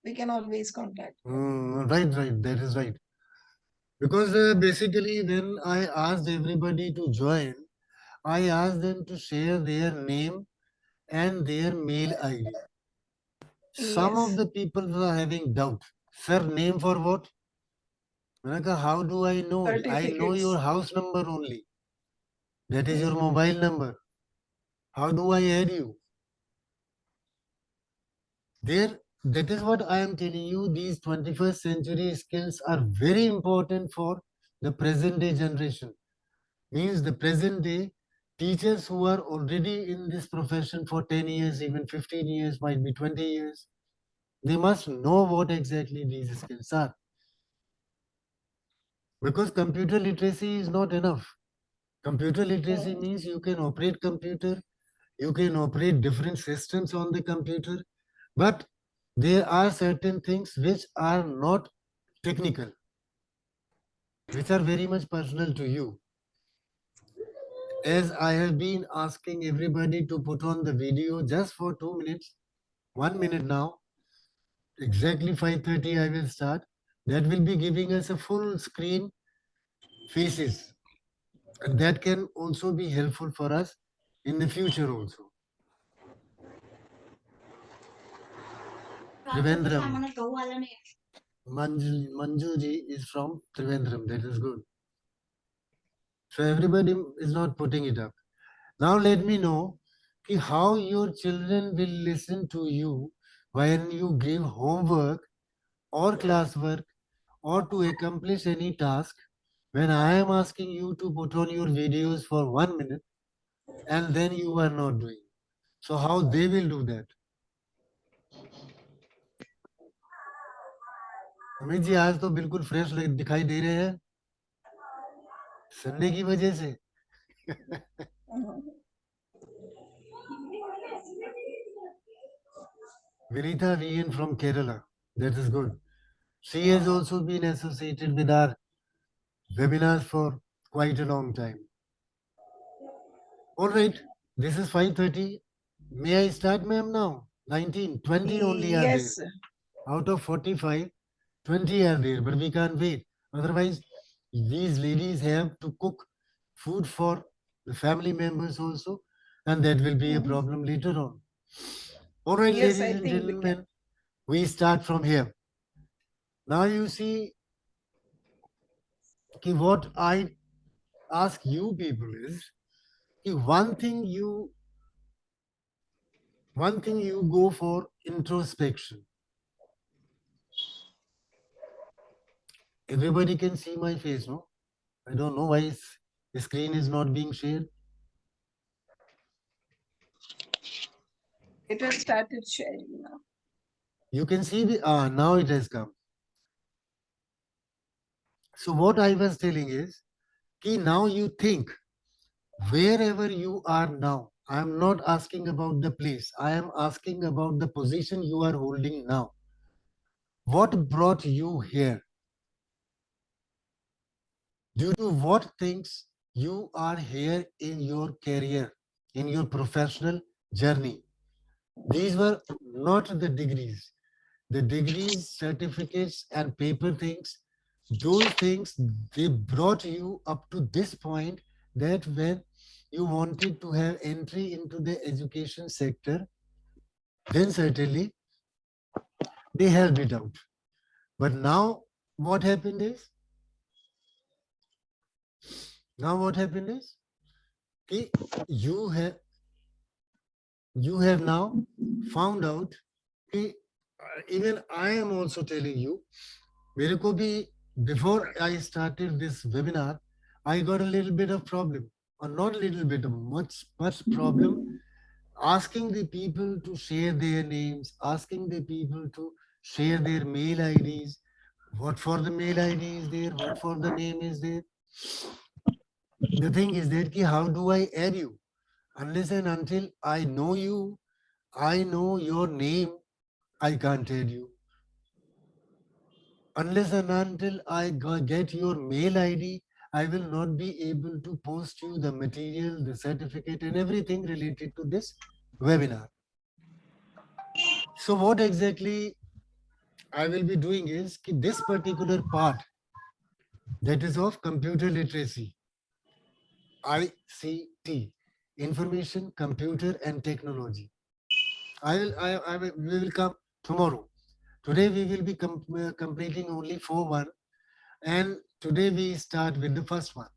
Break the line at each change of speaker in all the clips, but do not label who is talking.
we can always contact.
Right, that is right. Because basically when I asked everybody to join, I asked them to share their name and their mail ID. Some of
Yes.
the people were having doubt. Sir, name for what? How do I know? I know your
Certificates.
house number only. That is your mobile number. How do I add you? There, that is what I am telling you. These 21st century skills are very important for the present day generation. Means the present day teachers who are already in this profession for 10 years, even 15 years, might be 20 years, they must know what exactly these skills are. Because computer literacy is not enough. Computer literacy means you can operate computer, you can operate different systems on the computer, but there are certain things which are not technical, which are very much personal to you. As I have been asking everybody to put on the video just for 2 minutes, 1 minute now, exactly 5:30 I will start. That will be giving us a full screen faces, and that can also be helpful for us in the future also. Trivandrum. Manjuji is from Trivandrum. That is good. So everybody is not putting it up. Now let me know how your children will listen to you when you give homework or classwork or to accomplish any task. When I am asking you to put on your videos for 1 minute and then you are not doing. So how they will do that? Amit ji आज तो बिल्कुल fresh दिखाई दे रहे हैं Sunday की वजह से Vinitha VN from Kerala. That is good. She has also been associated with our webinars for quite a long time. All right, this is 5:30. May I start, ma'am, now? 19, 20 only are there.
Yes.
Out of 45, 20 are there, but we can't wait. Otherwise, these ladies have to cook food for the family members also, and that will be a problem later on. All right,
Yes,
ladies
I
and
think we can.
gentlemen, we start from here. Now you see what I ask you people is one thing you go for introspection. Everybody can see my face, no? I don't know why the screen is not being shared.
It has started sharing now.
You can see the now it has come. So what I was telling is now you think wherever you are now. I am not asking about the place. I am asking about the position you are holding now. What brought you here? Due to what things you are here in your career, in your professional journey. These were not the degrees. The degrees, certificates, and paper things, those things, they brought you up to this point that when you wanted to have entry into the education sector, then certainly they helped it out. But now what happened is, okay, you have you have now found out, okay, even I am also telling you, मेरे को भी before I started this webinar, I got a little bit of problem, or not a little bit, much problem, asking the people to share their names, asking the people to share their mail IDs. What for the mail ID is there? What for the name is there? The thing is that how do I add you? Unless and until I know you, I know your name, I can't add you. Unless and until I get your mail ID, I will not be able to post you the material, the certificate, and everything related to this webinar. So what exactly I will be doing is कि this particular part that is of computer literacy, ICT, information, computer and technology. We will come tomorrow. Today we will be completing only 4 1, and today we start with the first one.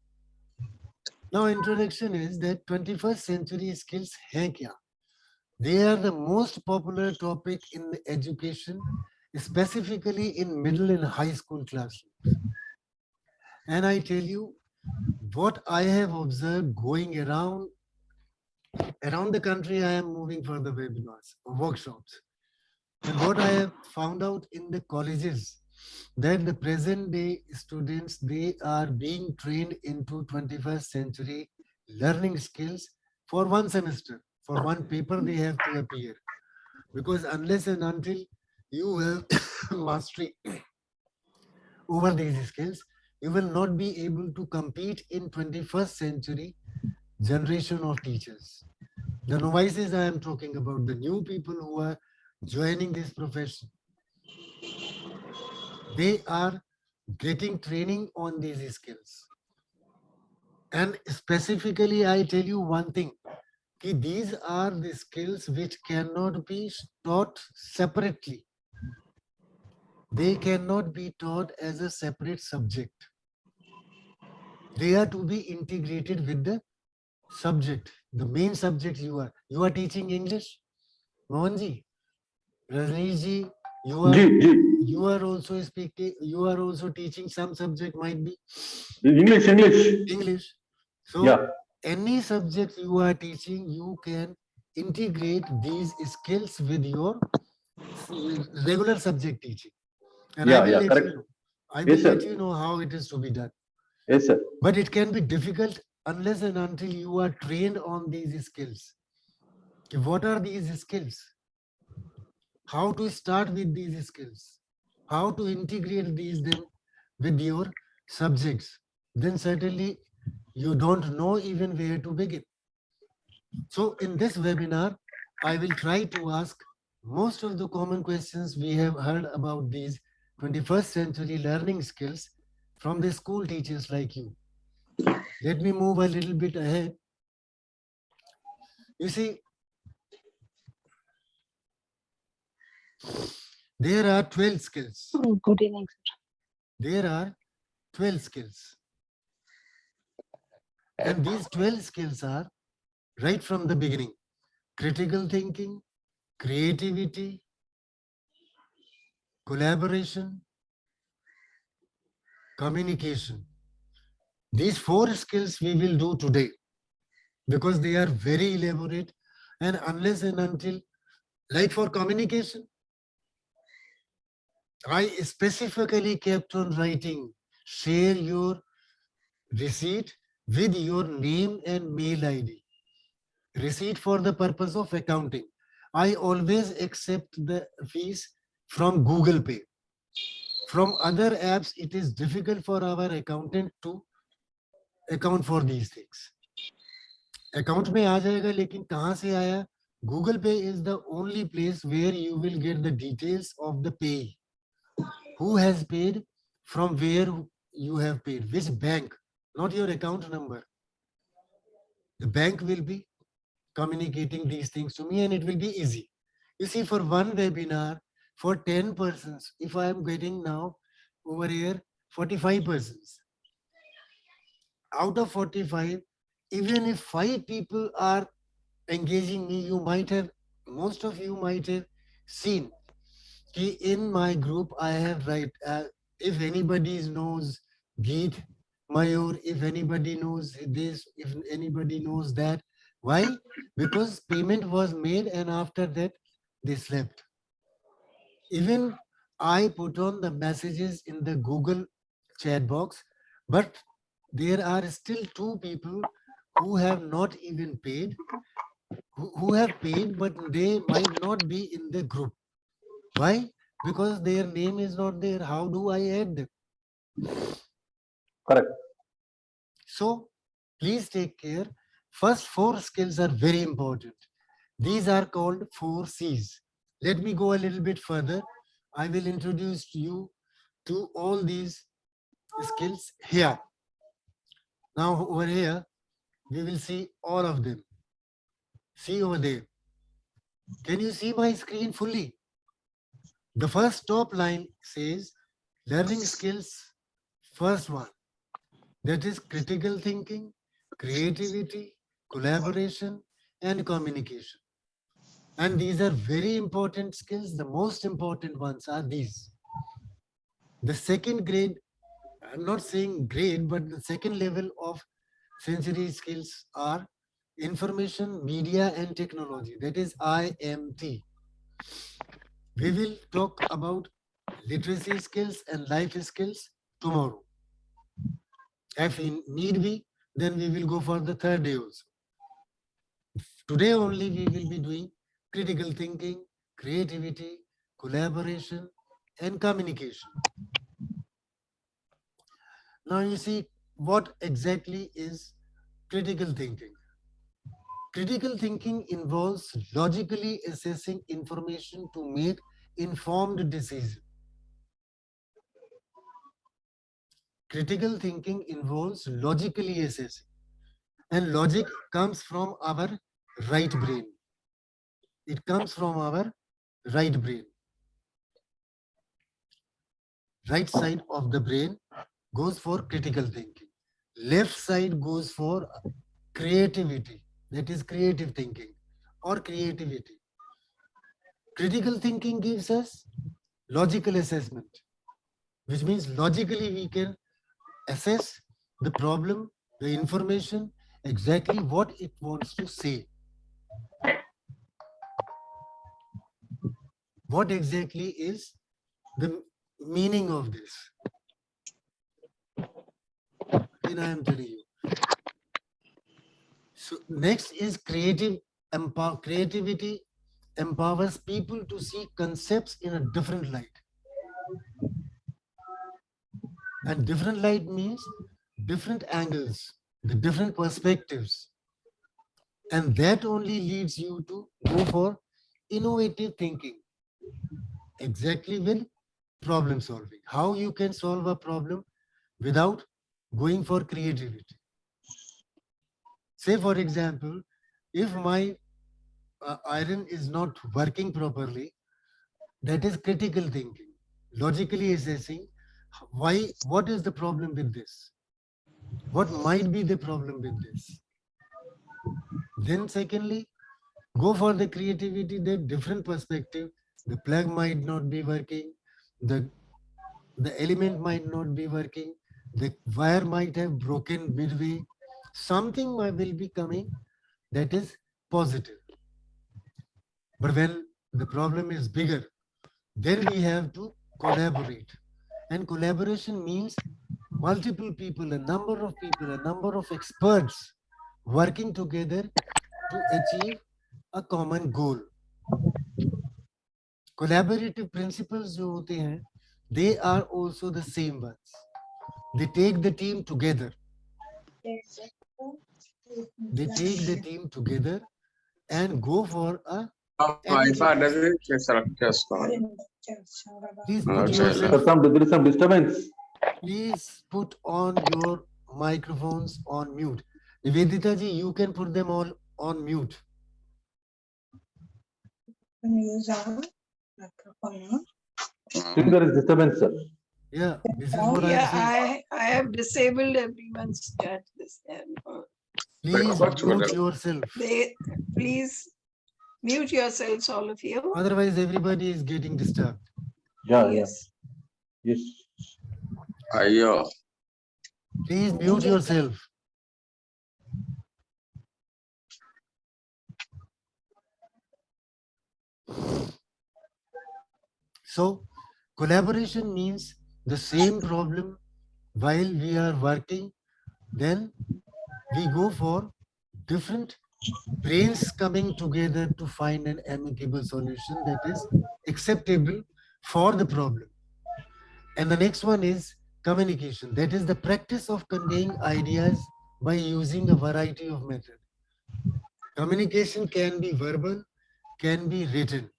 Now introduction is that 21st century skills हैं क्या? They are the most popular topic in education, specifically in middle and high school classrooms. And I tell you what I have observed going around the country. I am moving for the webinars, workshops. And what I have found out in the colleges, that the present day students, they are being trained into 21st century learning skills for one semester. For one paper, they have to appear. Because unless and until you have mastery over these skills, you will not be able to compete in 21st century generation of teachers. The novices I am talking about, the new people who are joining this profession, they are getting training on these skills. And specifically, I tell you one thing, these are the skills which cannot be taught separately. They cannot be taught as a separate subject. They are to be integrated with the subject, the main subject you are. You are teaching English, Mohanji, Rajneeshji, you are also speaking, you are also teaching some subject, might be English. So
Yeah.
any subject you are teaching, you can integrate these skills with your regular subject teaching. And I will let
correct.
you know. I
Yes,
will
sir.
let you know how it is to be done.
Yes, sir.
But it can be difficult unless and until you are trained on these skills. What are these skills? How to start with these skills? How to integrate these them with your subjects? Then certainly you don't know even where to begin. So in this webinar, I will try to ask most of the common questions we have heard about these 21st century learning skills from the school teachers like you. Let me move a little bit ahead. You see, there are 12 skills.
Good evening, sir.
There are 12 skills. And these 12 skills are right from the beginning: critical thinking, creativity, collaboration, communication. These 4 skills we will do today because they are very elaborate, and unless and until, like for communication, I specifically kept on writing, share your receipt with your name and mail ID. Receipt for the purpose of accounting. I always accept the fees from Google Pay. From other apps, it is difficult for our accountant to account for these things. Account में आ जाएगा, लेकिन कहाँ से आया? Google Pay is the only place where you will get the details of the pay. Who has paid, from where you have paid, which bank, not your account number. The bank will be communicating these things to me and it will be easy. You see, for one webinar, for 10 persons, if I am getting now over here 45 persons, out of 45, even if 5 people are engaging me, you might have, most of you might have seen in my group I have if anybody knows Geet, Mayur, if anybody knows this, if anybody knows that. Why? Because payment was made and after that they slept. Even I put on the messages in the Google chat box, but there are still 2 people who have not even paid, who have paid, but they might not be in the group. Why? Because their name is not there. How do I add them?
Correct.
So please take care. First 4 skills are very important. These are called 4 C's. Let me go a little bit further. I will introduce you to all these skills here. Now over here, we will see all of them. See over there. Can you see my screen fully? The first top line says learning skills, first one, that is critical thinking, creativity, collaboration, and communication. And these are very important skills. The most important ones are these. The second grade, I'm not saying grade, but the second level of sensory skills are information, media, and technology. That is IMT. We will talk about literacy skills and life skills tomorrow. If need be, then we will go for the third day also. Today only we will be doing critical thinking, creativity, collaboration, and communication. Now you see what exactly is critical thinking. Critical thinking involves logically assessing information to make informed decisions. Critical thinking involves logically assessing, and logic comes from our right brain. It comes from our right brain. Right side of the brain goes for critical thinking. Left side goes for creativity. That is creative thinking or creativity. Critical thinking gives us logical assessment, which means logically we can assess the problem, the information, exactly what it wants to say. What exactly is the meaning of this? Again, I am telling you. So next is creativity empowers people to see concepts in a different light. And different light means different angles, the different perspectives. And that only leads you to go for innovative thinking, exactly with problem solving. How you can solve a problem without going for creativity. Say, for example, if my iron is not working properly, that is critical thinking, logically assessing why, what is the problem with this? What might be the problem with this? Then secondly, go for the creativity, the different perspective. The plug might not be working, the element might not be working, the wire might have broken midway. Something will be coming that is positive. But when the problem is bigger, then we have to collaborate. And collaboration means multiple people, a number of people, a number of experts working together to achieve a common goal. Collaborative principles जो होते हैं, they are also the same ones. They take the team together. They take the team together and go for a please put yourself,
There is some disturbance.
please put on your microphones on mute. Nivedita ji, you can put them all on mute.
Use our microphone.
Still there is disturbance, sir.
Yeah, this is
Oh,
what
yeah,
I'm saying.
I have disabled everyone's chat this time.
Please mute yourself.
Please mute yourselves, all of you.
Otherwise, everybody is getting disturbed.
Yeah,
Yes.
yes.
Please mute yourself. So, collaboration means the same problem while we are working, then we go for different brains coming together to find an amicable solution that is acceptable for the problem. And the next one is communication. That is the practice of conveying ideas by using a variety of methods. Communication can be verbal, can be written,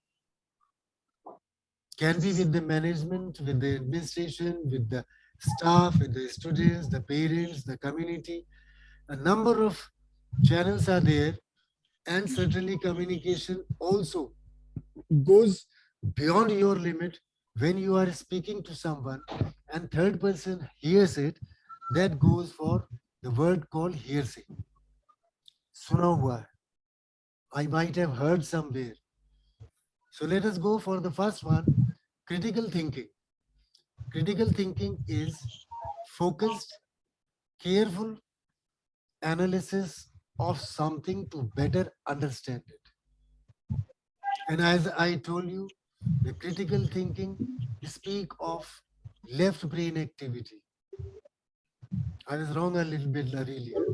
Can be with the management, with the administration, with the staff, with the students, the parents, the community. A number of channels are there, and certainly communication also goes beyond your limit when you are speaking to someone and third person hears it. That goes for the word called hearsay. Suna hua hai. I might have heard somewhere. So let us go for the first one, critical thinking. Critical thinking is focused, careful analysis of something to better understand it. And as I told you, the critical thinking speak of left brain activity. I was wrong a little bit earlier.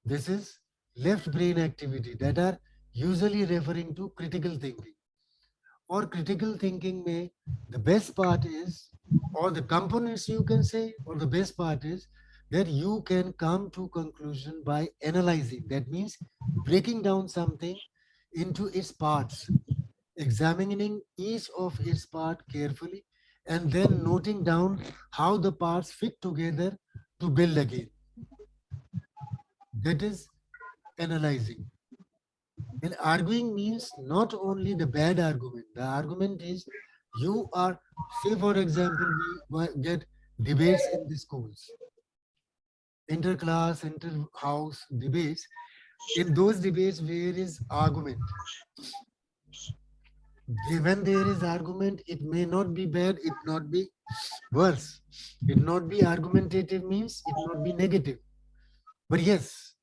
This is left brain activity that are usually referring to critical thinking. Or critical thinking may, the best part is, or the components you can say, or the best part is that you can come to conclusion by analyzing. That means breaking down something into its parts, examining each of its part carefully, and then noting down how the parts fit together to build again. That is analyzing. And arguing means not only the bad argument. The argument is you are, say for example, we get debates in the schools, inter-class, inter-house debates. In those debates, where is argument? When there is argument, it may not be bad, it not be worse. It not be argumentative means it not be negative. But yes,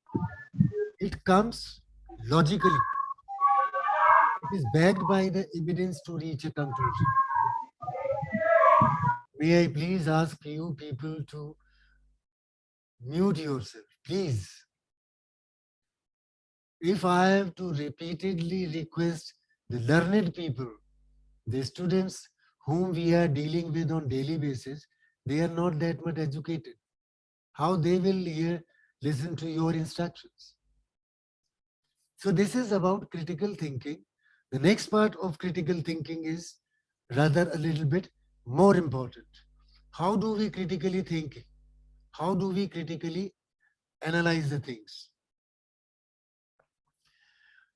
it comes logically. It is backed by the evidence to reach a conclusion. May I please ask you people to mute yourself, please. If I have to repeatedly request the learned people, the students whom we are dealing with on daily basis, they are not that much educated. How they will listen to your instructions? So this is about critical thinking. The next part of critical thinking is rather a little bit more important. How do we critically think? How do we critically analyze the things?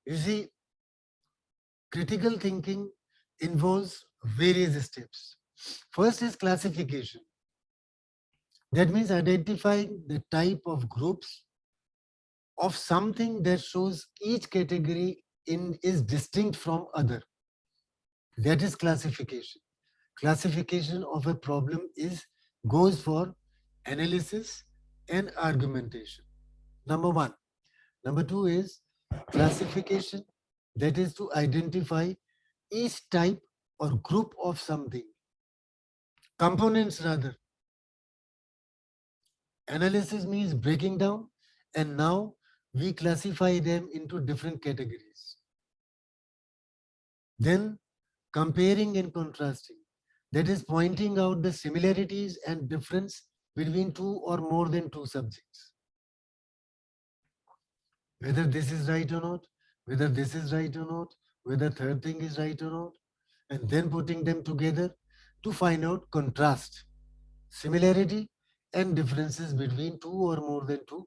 You see, critical thinking involves various steps. First is classification. That means identifying the type of groups of something that shows each category in is distinct from other. That is classification. Classification of a problem is goes for analysis and argumentation. Number one. Number two is classification, that is to identify each type or group of something. Components rather. Analysis means breaking down, and now we classify them into different categories. Then comparing and contrasting, that is pointing out the similarities and difference between two or more than two subjects. Whether this is right or not, whether this is right or not, whether third thing is right or not, and then putting them together to find out contrast, similarity and differences between two or more than two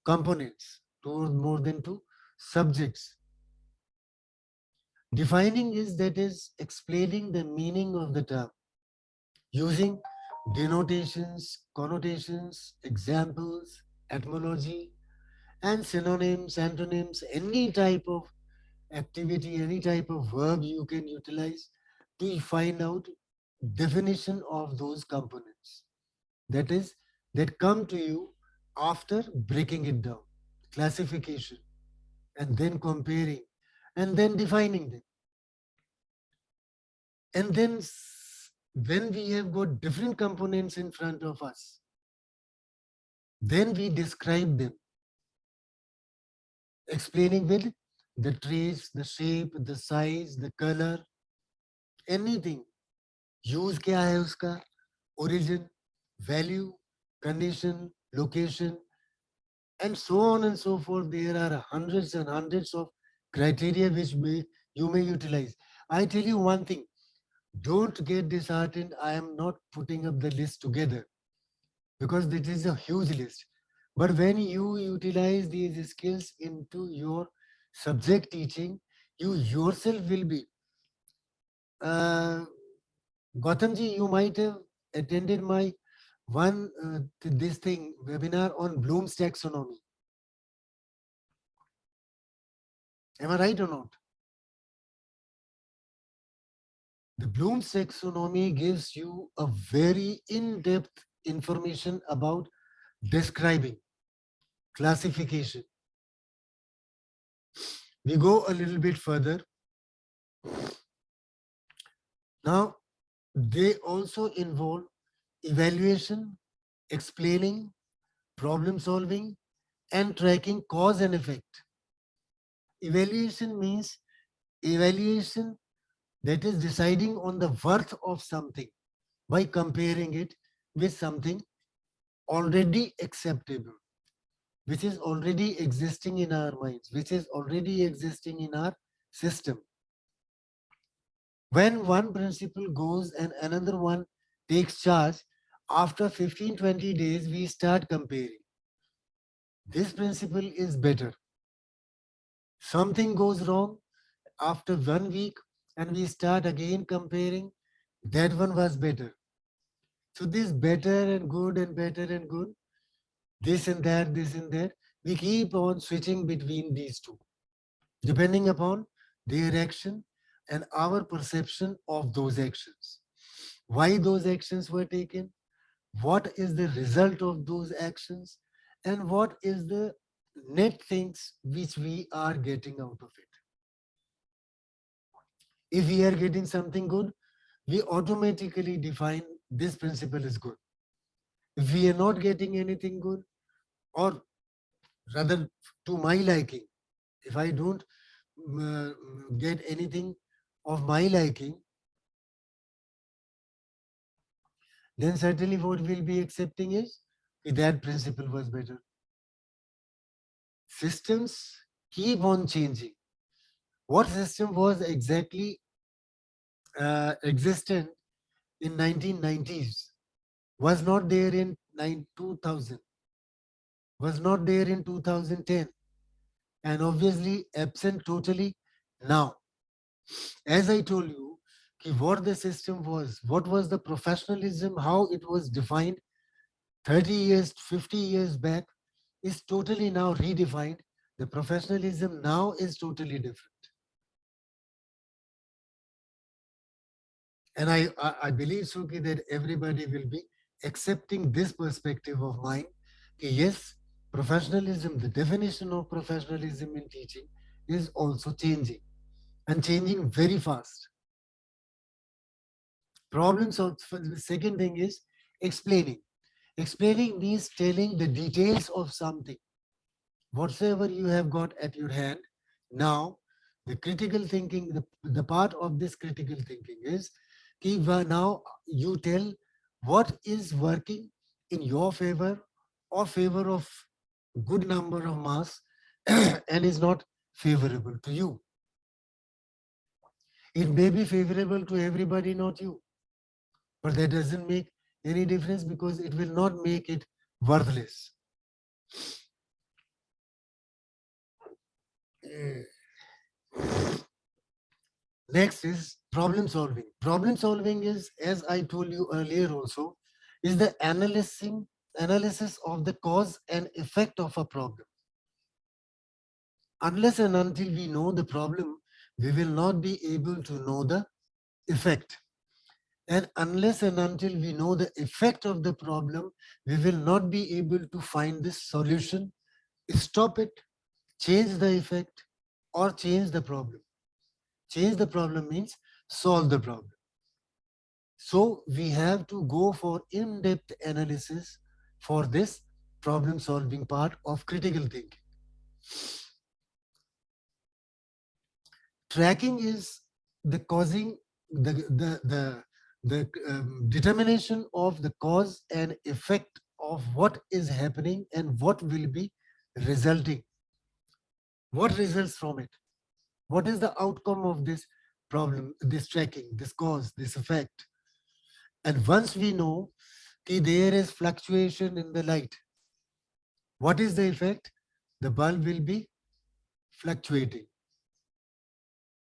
components, two or more than two subjects. Defining is, that is explaining the meaning of the term using denotations, connotations, examples, etymology, and synonyms, antonyms, any type of activity, any type of verb you can utilize to find out definition of those components. That is, that come to you after breaking it down, classification, and then comparing, and then defining them. And then when we have got different components in front of us, then we describe them, explaining with the trace, the shape, the size, the color, anything. Use क्या है उसका, origin, value, condition, location, and so on and so forth. There are hundreds and hundreds of criteria which you may utilize. I tell you one thing, Don't get disheartened. I am not putting up the list together because it is a huge list. But when you utilize these skills into your subject teaching, you yourself will be. Uh, Gautamji, you might have attended my this thing webinar on Bloom's taxonomy. Am I right or not? The Bloom's taxonomy gives you a very in-depth information about describing, classification. We go a little bit further. Now, they also involve evaluation, explaining, problem solving, and tracking cause and effect. Evaluation means evaluation that is deciding on the worth of something by comparing it with something already acceptable, which is already existing in our minds, which is already existing in our system. When one principle goes and another one takes charge, after 15-20 days, we start comparing. This principle is better. Something goes wrong after 1 week, and we start again comparing. That one was better. So this better and good and better and good, this and that, we keep on switching between these two, depending upon their action and our perception of those actions. Why those actions were taken, what is the result of those actions, and what is the net things which we are getting out of it. If we are getting something good, we automatically define this principle is good. If we are not getting anything good, or rather to my liking, if I don't get anything of my liking, then certainly what we'll be accepting is that principle was better. Systems keep on changing. What system was exactly existent in 1990s was not there in 2000, was not there in 2010, and obviously absent totally now. As I told you, what the system was, what was the professionalism, how it was defined 30 years, 50 years back, is totally now redefined. The professionalism now is totally different. And I believe, Suki, that everybody will be accepting this perspective of mine. Yes, professionalism, the definition of professionalism in teaching is also changing, and changing very fast. Problems of the second thing is explaining. Explaining means telling the details of something. Whatsoever you have got at your hand, now the critical thinking, the part of this critical thinking is now you tell what is working in your favor or favor of good number of mass and is not favorable to you. It may be favorable to everybody, not you, but that doesn't make any difference because it will not make it worthless. Next is problem solving. Problem solving is, as I told you earlier also, is the analysis of the cause and effect of a problem. Unless and until we know the problem, we will not be able to know the effect. And unless and until we know the effect of the problem, we will not be able to find this solution, stop it, change the effect, or change the problem. Change the problem means solve the problem. So we have to go for in-depth analysis for this problem solving part of critical thinking. Tracking is the causing, the determination of the cause and effect of what is happening and what will be resulting. What results from it? What is the outcome of this problem, this tracking, this cause, this effect. And once we know that there is fluctuation in the light, what is the effect? The bulb will be fluctuating.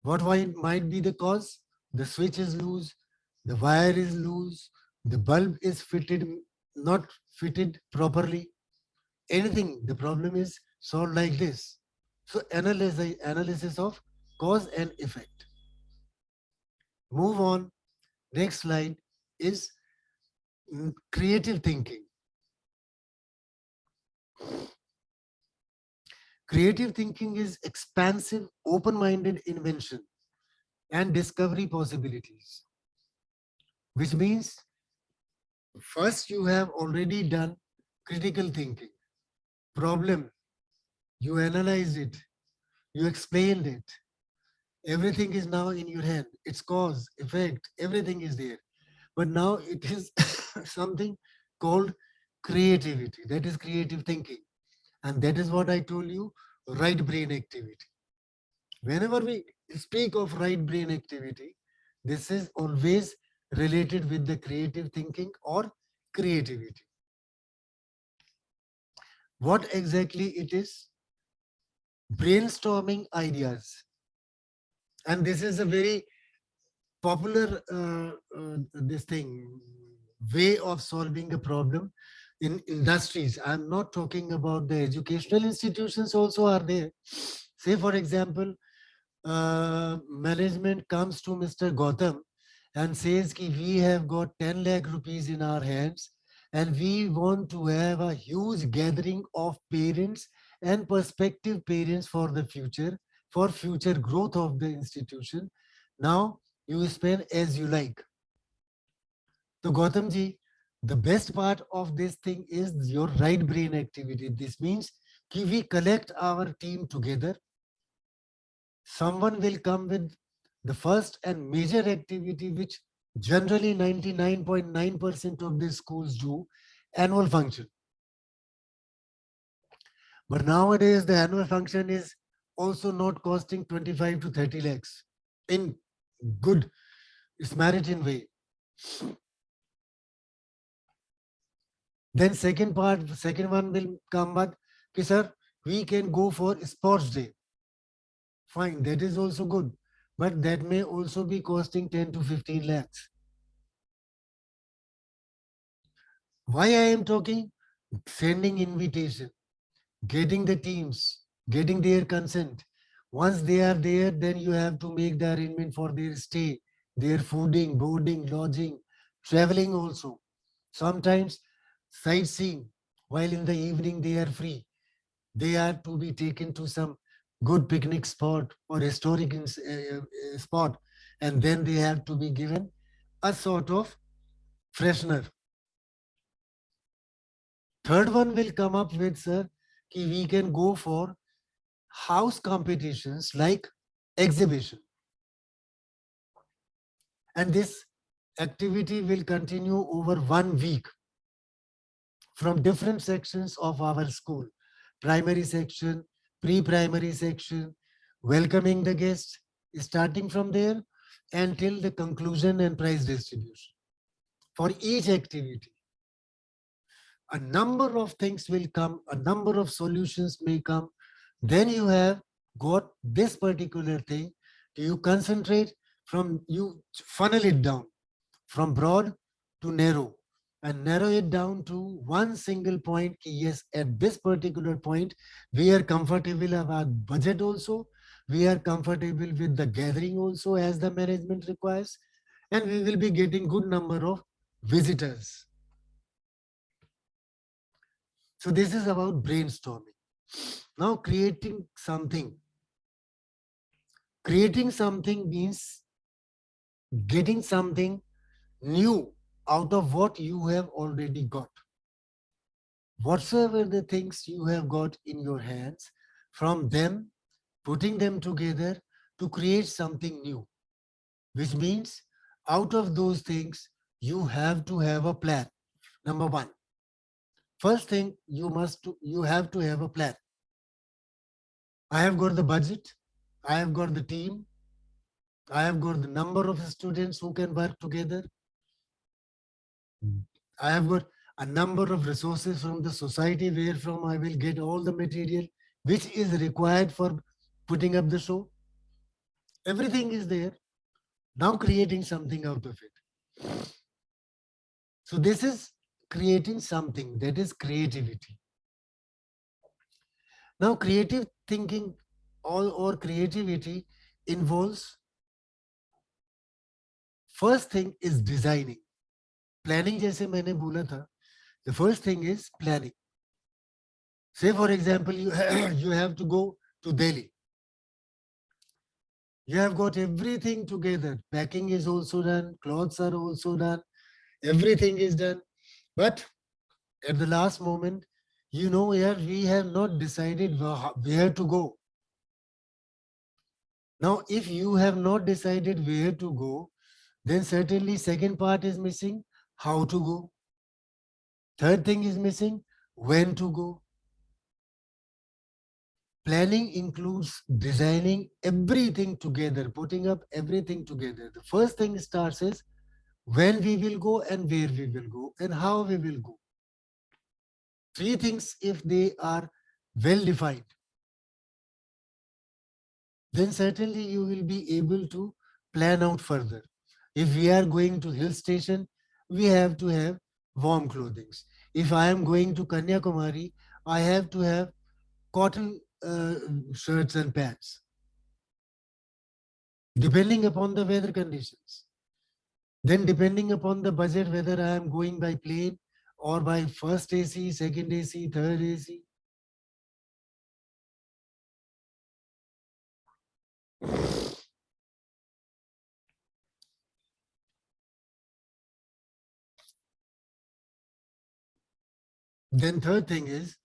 What might be the cause? The switch is loose, the wire is loose, the bulb is not fitted properly. Anything, the problem is solved like this. So analysis of cause and effect. Move on. Next slide is creative thinking. Creative thinking is expansive, open-minded invention and discovery possibilities, which means first you have already done critical thinking. Problem, you analyze it, you explained it. Everything is now in your hand. Its cause, effect, everything is there. But now it is something called creativity. That is creative thinking. And that is what I told you, right brain activity. Whenever we speak of right brain activity, this is always related with the creative thinking or creativity. What exactly it is? Brainstorming ideas. And this is a very popular way of solving a problem in industries. I'm not talking about the educational institutions also are there. Say for example, management comes to Mr. Gautam and says ki we have got 10 lakh rupees in our hands and we want to have a huge gathering of parents and prospective parents for the future, for future growth of the institution. Now you spend as you like. So Gautam ji, the best part of this thing is your right brain activity. This means ki we collect our team together. Someone will come with the first and major activity which generally 99.9% of the schools do, annual function. But nowadays the annual function is also not costing 25 to 30 lakhs in good Samaritan way. Then second one will come back, okay, sir, we can go for sports day. Fine, that is also good. But that may also be costing 10 to 15 lakhs. Why I am talking? Sending invitation, getting the teams, getting their consent. Once they are there, then you have to make the arrangement for their stay, their fooding, boarding, lodging, traveling also. Sometimes sightseeing, while in the evening they are free. They are to be taken to some good picnic spot or historic spot, and then they have to be given a sort of freshener. Third one will come up with, sir, ki we can go for house competitions like exhibition. And this activity will continue over 1 week from different sections of our school. Primary section, pre-primary section, welcoming the guests, starting from there until the conclusion and prize distribution. For each activity, a number of things will come, a number of solutions may come. Then you have got this particular thing. You concentrate from, you funnel it down from broad to narrow and narrow it down to one single point. Yes, at this particular point, we are comfortable about budget also. We are comfortable with the gathering also as the management requires. And we will be getting good number of visitors. So this is about brainstorming. Now creating something. Creating something means getting something new out of what you have already got. Whatsoever the things you have got in your hands, from them, putting them together to create something new, which means out of those things, you have to have a plan. Number one, first thing you have to have a plan. I have got the budget, I have got the team, I have got the number of students who can work together. I have got a number of resources from the society where from I will get all the material which is required for putting up the show. Everything is there. Now creating something out of it. So this is creating something, that is creativity. Now creative thinking or creativity involves, first thing is designing. Planning जैसे मैंने बोला था, the first thing is planning. Say for example, you you have to go to Delhi. You have got everything together. Packing is also done, clothes are also done, everything is done. But at the last moment, you know, we have not decided where to go. Now, if you have not decided where to go, then certainly second part is missing, how to go. Third thing is missing, when to go. Planning includes designing everything together, putting up everything together. The first thing starts is when we will go and where we will go and how we will go. Three things, if they are well defined, then certainly you will be able to plan out further. If we are going to hill station, we have to have warm clothing. If I am going to Kanyakumari, I have to have cotton shirts and pants, depending upon the weather conditions. Then depending upon the budget, whether I am going by plane or by first AC, second AC, third AC. Then third thing is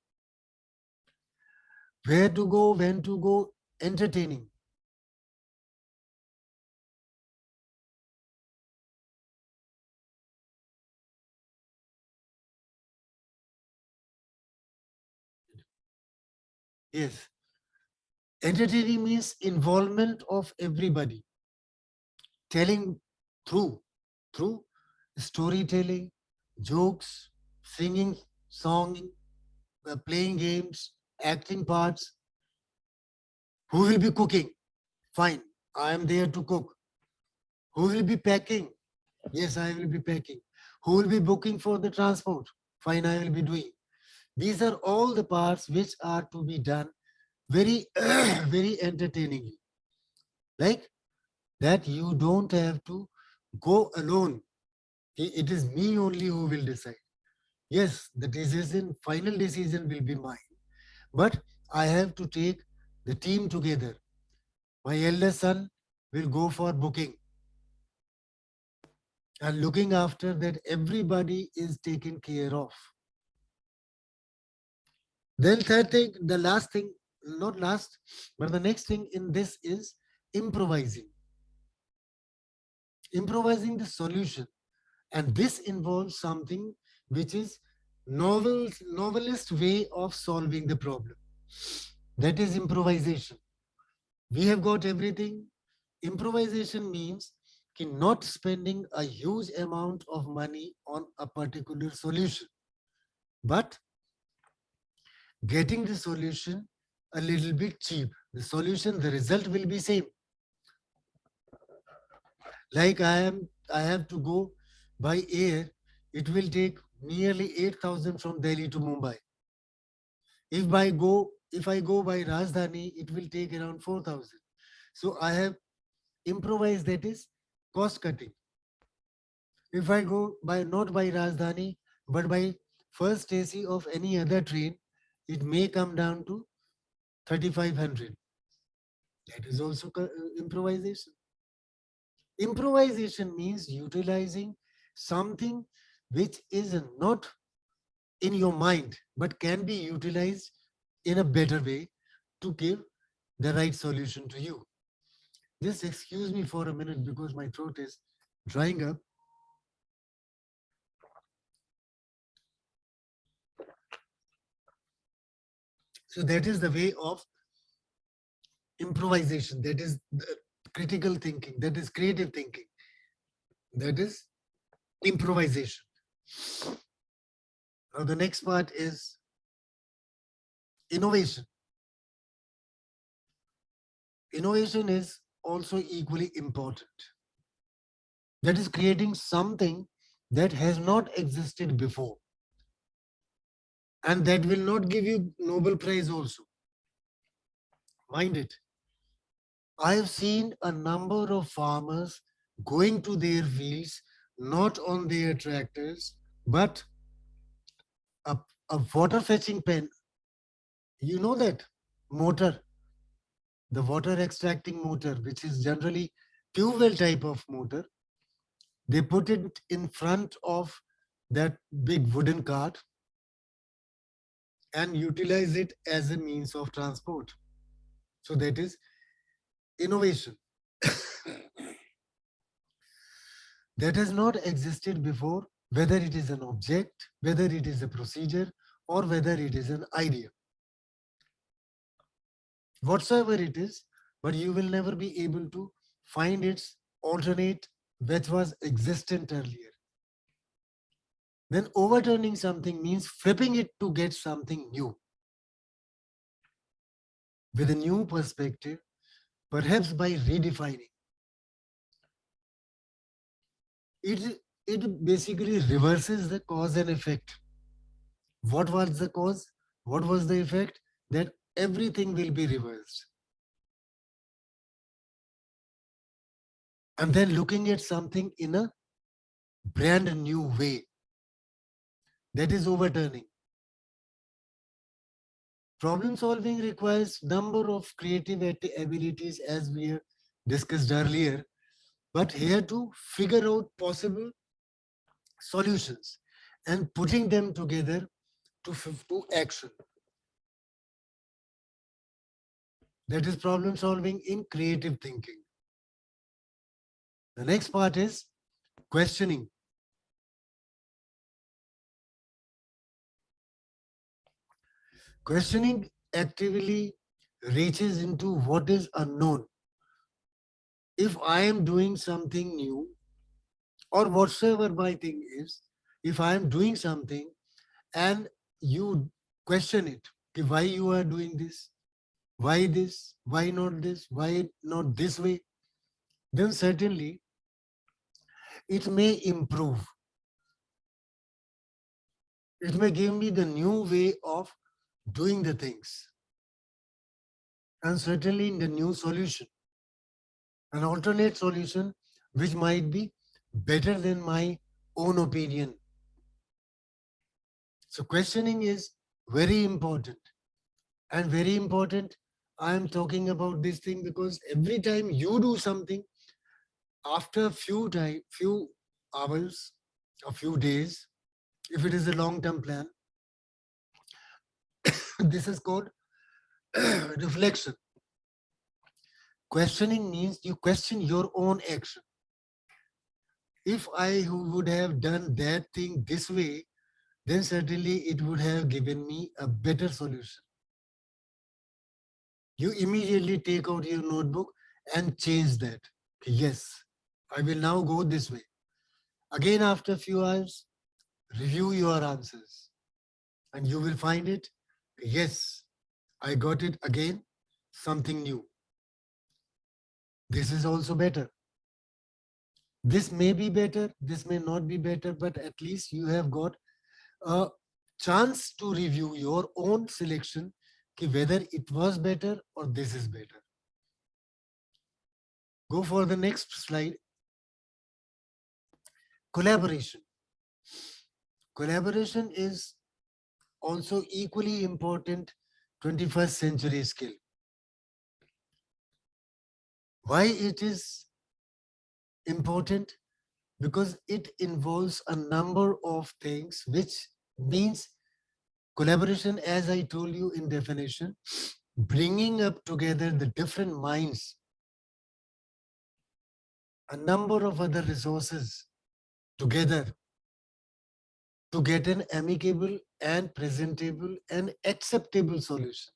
where to go, when to go, entertaining. Yes. Entertaining means involvement of everybody. Telling through storytelling, jokes, singing, song, playing games, acting parts. Who will be cooking? Fine, I am there to cook. Who will be packing? Yes, I will be packing. Who will be booking for the transport? Fine, I will be doing. These are all the parts which are to be done very, very entertainingly. Like that, you don't have to go alone. It is me only who will decide. Yes, the decision, final decision will be mine. But I have to take the team together. My eldest son will go for booking and looking after that everybody is taken care of. Then third thing, the last thing, not last, but the next thing in this is improvising. Improvising the solution. And this involves something which is novelist way of solving the problem. That is improvisation. We have got everything. Improvisation means not spending a huge amount of money on a particular solution, but getting the solution a little bit cheap. The solution, the result will be same. Like I have to go by air, it will take nearly 8,000 from Delhi to Mumbai. If I go by Rajdhani, it will take around 4,000. So I have improvised, that is cost cutting. If I go by not by Rajdhani, but by first AC of any other train, it may come down to 3,500. That is also improvisation. Improvisation means utilizing something which is not in your mind, but can be utilized in a better way to give the right solution to you. Just excuse me for a minute because my throat is drying up. So that is the way of improvisation. That is critical thinking, that is creative thinking, that is improvisation. Now the next part is innovation. Innovation is also equally important. That is creating something that has not existed before. And that will not give you Nobel Prize also. Mind it. I have seen a number of farmers going to their fields, not on their tractors, but a water fetching pen. You know that motor, the water extracting motor, which is generally tube well type of motor. They put it in front of that big wooden cart and utilize it as a means of transport. So that is innovation. That has not existed before, whether it is an object, whether it is a procedure, or whether it is an idea. Whatsoever it is, but you will never be able to find its alternate which was existent earlier. Then overturning something means flipping it to get something new. With a new perspective, perhaps by redefining. It basically reverses the cause and effect. What was the cause? What was the effect? That everything will be reversed. And then looking at something in a brand new way. That is overturning. Problem solving requires number of creative abilities as we have discussed earlier, but here to figure out possible solutions and putting them together to action. That is problem solving in creative thinking. The next part is questioning. Questioning actively reaches into what is unknown. If I am doing something new, or whatsoever my thing is, if I am doing something and you question it, why you are doing this, why this, why not this way, then certainly it may improve. It may give me the new way of doing the things. And certainly in the new solution, an alternate solution which might be better than my own opinion. So questioning is very important. And very important, I am talking about this thing because every time you do something, after a few hours, a few days, if it is a long-term plan, this is called reflection. Questioning means you question your own action. If I would have done that thing this way, then certainly it would have given me a better solution. You immediately take out your notebook and change that. Yes, I will now go this way. Again, after a few hours, review your answers and you will find it. Yes, I got it again, something new. This is also better. This may be better, this may not be better, but at least you have got a chance to review your own selection, whether it was better or this is better. Go for the next slide. Collaboration. Collaboration is also equally important 21st century skill. Why it is important? Because it involves a number of things, which means collaboration, as I told you in definition, bringing up together the different minds, a number of other resources together to get an amicable and presentable and acceptable solution.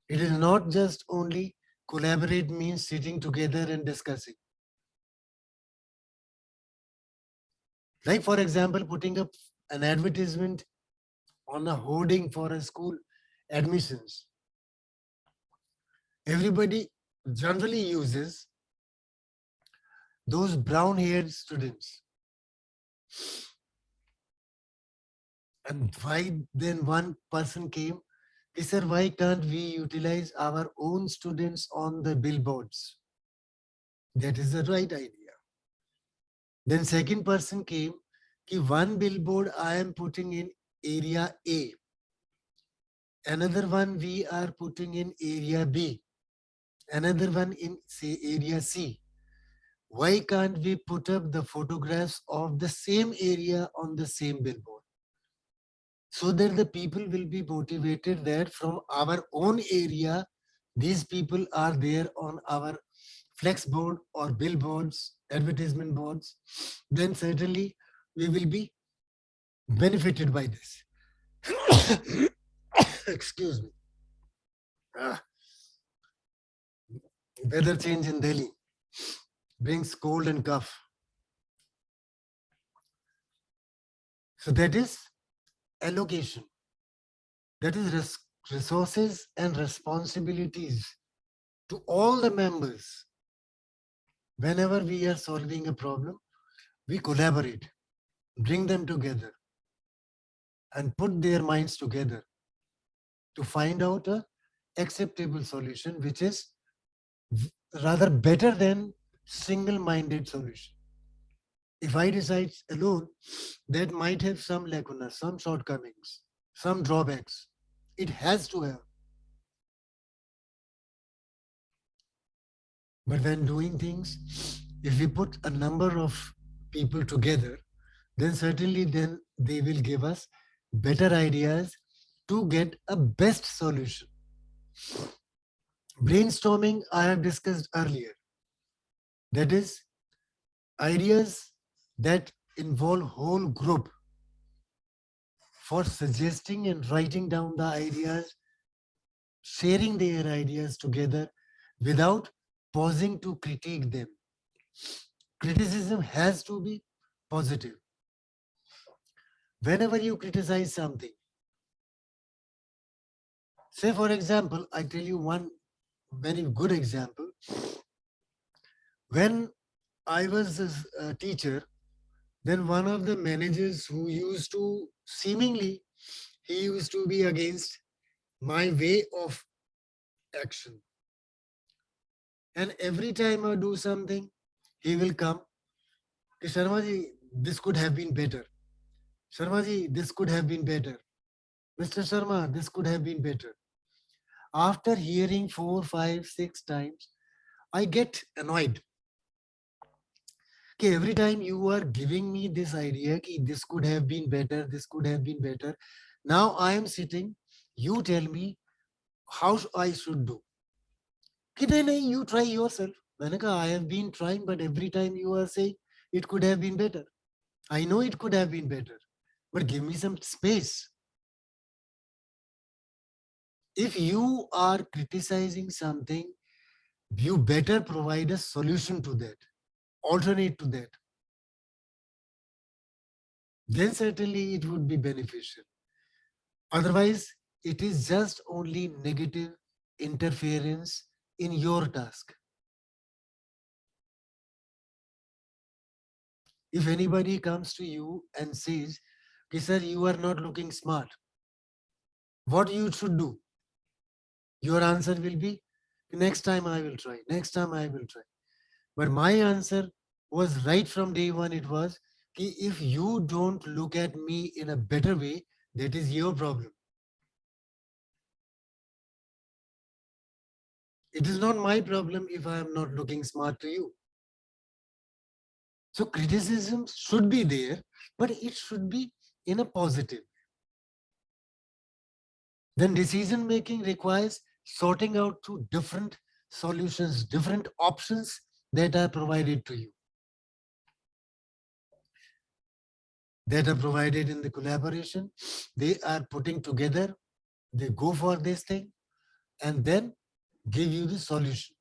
It is not just only collaborate means sitting together and discussing. Like, for example, putting up an advertisement on a hoarding for a school admissions. Everybody generally uses those brown-haired students. And why then one person came, he said, why can't we utilize our own students on the billboards? That is the right idea. Then second person came, ki one billboard I am putting in area A. Another one we are putting in area B. Another one in, say, area C. Why can't we put up the photographs of the same area on the same billboard? So that the people will be motivated that from our own area, these people are there on our flex board or billboards, advertisement boards, then certainly we will be benefited by this. Excuse me. Weather change in Delhi brings cold and cough. So that is allocation. That is resources and responsibilities to all the members. Whenever we are solving a problem, we collaborate, bring them together and put their minds together to find out a acceptable solution, which is rather better than single-minded solution. If I decide alone, that might have some lacunas, some shortcomings, some drawbacks. It has to have. But when doing things, if we put a number of people together, then certainly then they will give us better ideas to get a best solution. Brainstorming, I have discussed earlier. That is, ideas that involve whole group for suggesting and writing down the ideas, sharing their ideas together without pausing to critique them. Criticism has to be positive. Whenever you criticize something, say for example, I tell you one very good example. When I was a teacher, then one of the managers who used to seemingly, he used to be against my way of action. And every time I do something, he will come, Sharma ji, this could have been better. Sharma ji, this could have been better. Mr. Sharma, this could have been better. After hearing 4, 5, 6 times, I get annoyed. Okay, every time you are giving me this idea, ki this could have been better, this could have been better. Now I am sitting, you tell me how I should do. You try yourself. I have been trying, but every time you are saying it could have been better. I know it could have been better, but give me some space. If you are criticizing something, you better provide a solution to that, alternate to that. Then certainly it would be beneficial. Otherwise, it is just only negative interference in your task. If anybody comes to you and says, okay, sir, you are not looking smart, what you should do? Your answer will be, next time I will try, next time I will try. But my answer was right from day one, it was, if you don't look at me in a better way, that is your problem. It is not my problem if I am not looking smart to you. So criticism should be there, but it should be in a positive. Then decision making requires sorting out two different solutions, different options that are provided to you. That are provided in the collaboration. They are putting together, they go for this thing and then give you the solution.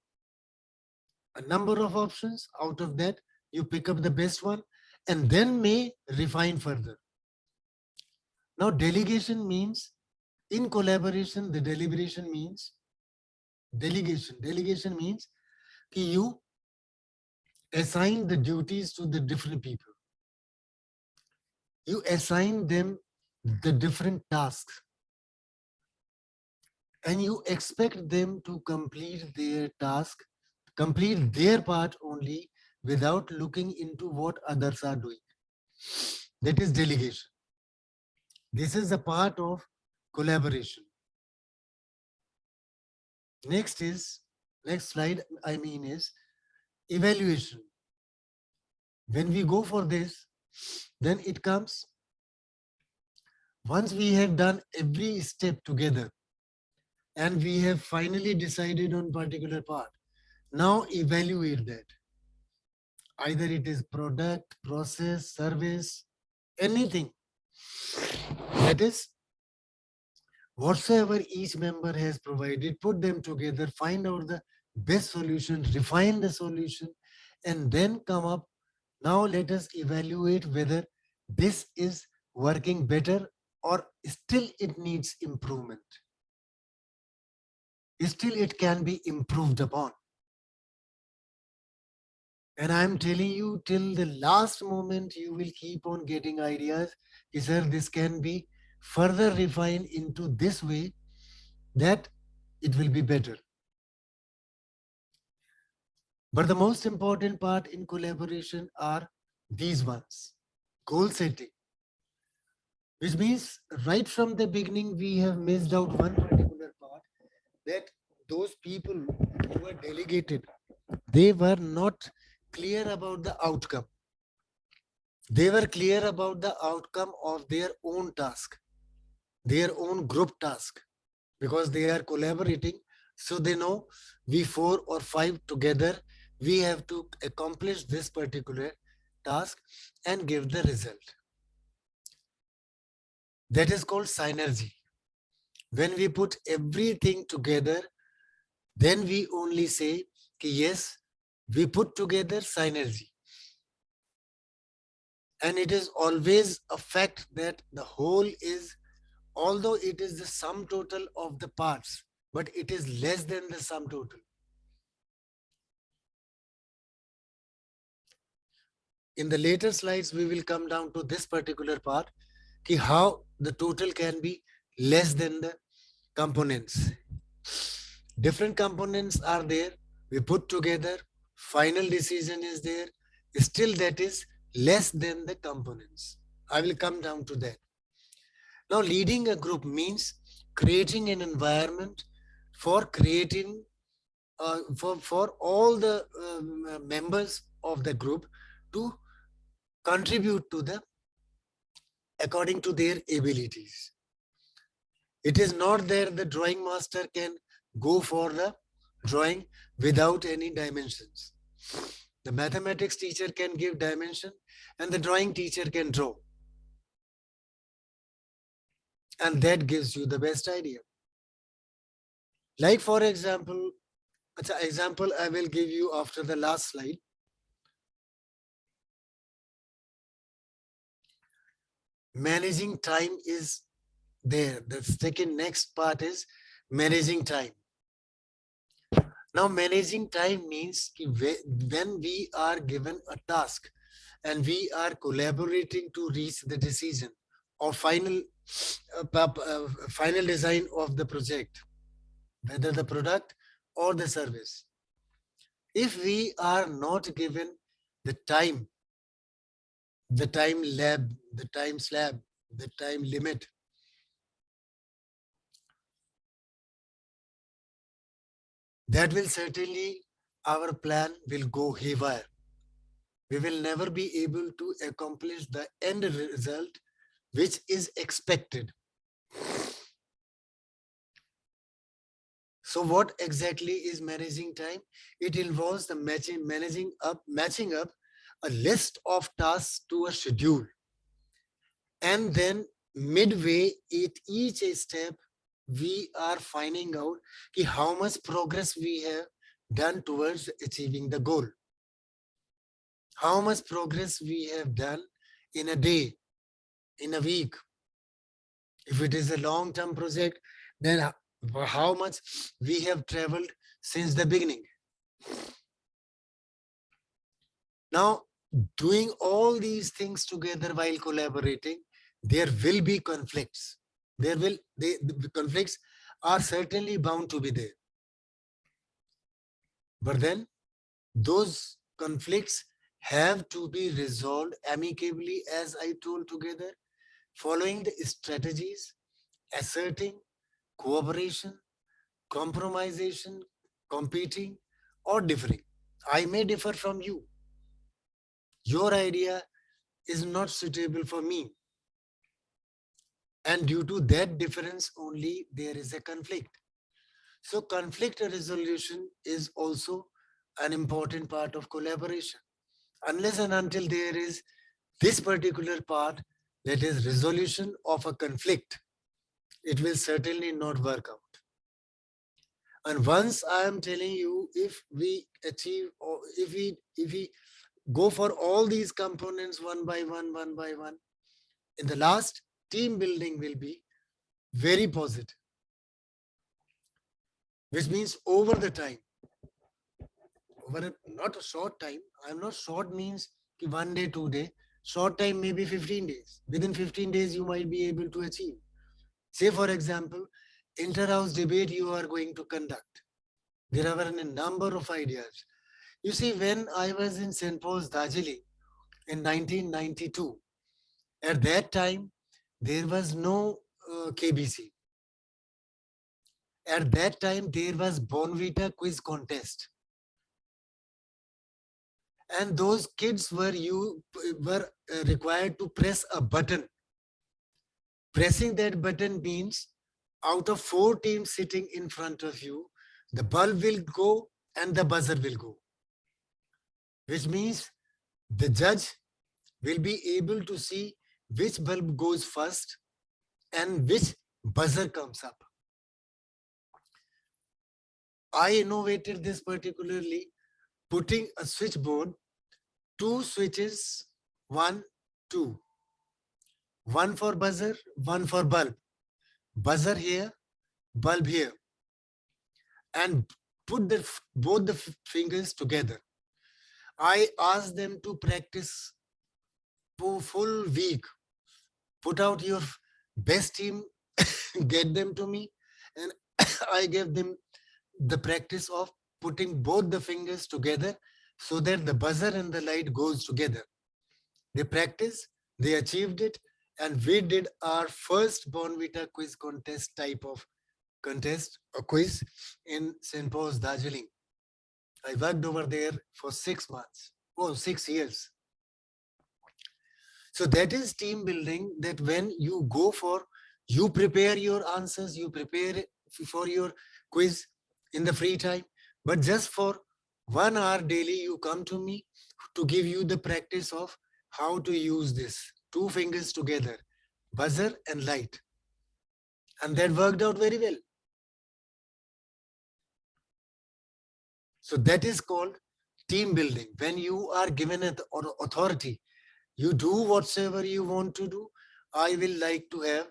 a number of options. Out of that, you pick up the best one and then may refine further. Now, delegation means in collaboration, the deliberation means delegation. Delegation means that you assign the duties to the different people. You assign them the different tasks and you expect them to complete their task, complete their part only without looking into what others are doing. That is delegation. This is a part of collaboration. Next slide, is evaluation. When we go for this, then it comes, once we have done every step together and we have finally decided on particular part, now evaluate that. Either it is product, process, service, anything. That is, whatsoever each member has provided, put them together, find out the best solution, refine the solution, and then come up. Now let us evaluate whether this is working better or still it needs improvement. Still it can be improved upon. And I'm telling you, till the last moment, you will keep on getting ideas. Sir, this can be further refined into this way that it will be better. But the most important part in collaboration are these ones. Goal setting, which means right from the beginning, we have missed out one particular part, that those people who were delegated, they were not clear about the outcome. They were clear about the outcome of their own task, their own group task, because they are collaborating. So they know we 4 or 5 together, we have to accomplish this particular task and give the result. That is called synergy. When we put everything together, then we only say, yes, we put together synergy. And it is always a fact that the whole is, although it is the sum total of the parts, but it is less than the sum total. In the later slides, we will come down to this particular part, how the total can be less than the components. Different components are there, we put together, final decision is there, still that is less than the components. I will come down to that. Now, leading a group means creating an environment for creating, for all the members of the group to contribute to the, according to their abilities. It is not that the drawing master can go for the drawing without any dimensions. The mathematics teacher can give dimension and the drawing teacher can draw. And that gives you the best idea. Like for example, I will give you after the last slide. Managing time is there. The second next part is managing time. Now, managing time means when we are given a task and we are collaborating to reach the decision or final design of the project, whether the product or the service. If we are not given the time lab, the time slab, the time limit, that will certainly, our plan will go haywire. We will never be able to accomplish the end result which is expected. So what exactly is managing time? It involves the matching up a list of tasks to a schedule. And then midway at each step, we are finding out how much progress we have done towards achieving the goal. How much progress we have done in a day, in a week. If it is a long-term project, then how much we have traveled since the beginning. Now, doing all these things together while collaborating, there will be conflicts. The conflicts are certainly bound to be there. But then those conflicts have to be resolved amicably, as I told, together, following the strategies, asserting cooperation, compromisation, competing, or differing. I may differ from you. Your idea is not suitable for me. And due to that difference only, there is a conflict. So conflict resolution is also an important part of collaboration. Unless and until there is this particular part, that is resolution of a conflict, it will certainly not work out. And once I am telling you, if we achieve, or if we go for all these components one by one, in the last, team building will be very positive, which means over the time, not a short time. I'm not short means 1 day, 2 day. Short time maybe 15 days. Within 15 days, you might be able to achieve. Say, for example, inter-house debate you are going to conduct. There are a number of ideas. You see, when I was in St. Paul's, Darjeeling in 1992, at that time, there was no KBC. At that time, there was Bonvita quiz contest. And those kids were required to press a button. Pressing that button means out of 4 teams sitting in front of you, the bulb will go and the buzzer will go. Which means the judge will be able to see which bulb goes first and which buzzer comes up. I innovated this particularly, putting a switchboard, 2 switches, 1, 2. 1 for buzzer, 1 for bulb. Buzzer here, bulb here. And put both the fingers together. I asked them to practice for full week. Put out your best team, get them to me, and I gave them the practice of putting both the fingers together so that the buzzer and the light goes together. They practiced, they achieved it, and we did our first Bonvita quiz contest type of contest, a quiz in St. Paul's, Darjeeling. I worked over there for 6 months, 6 years. So that is team building, that when you go for, you prepare your answers, you prepare for your quiz in the free time, but just for 1 hour daily, you come to me to give you the practice of how to use this 2 fingers together, buzzer and light. And that worked out very well. So that is called team building. When you are given an authority, you do whatsoever you want to do. I will like to have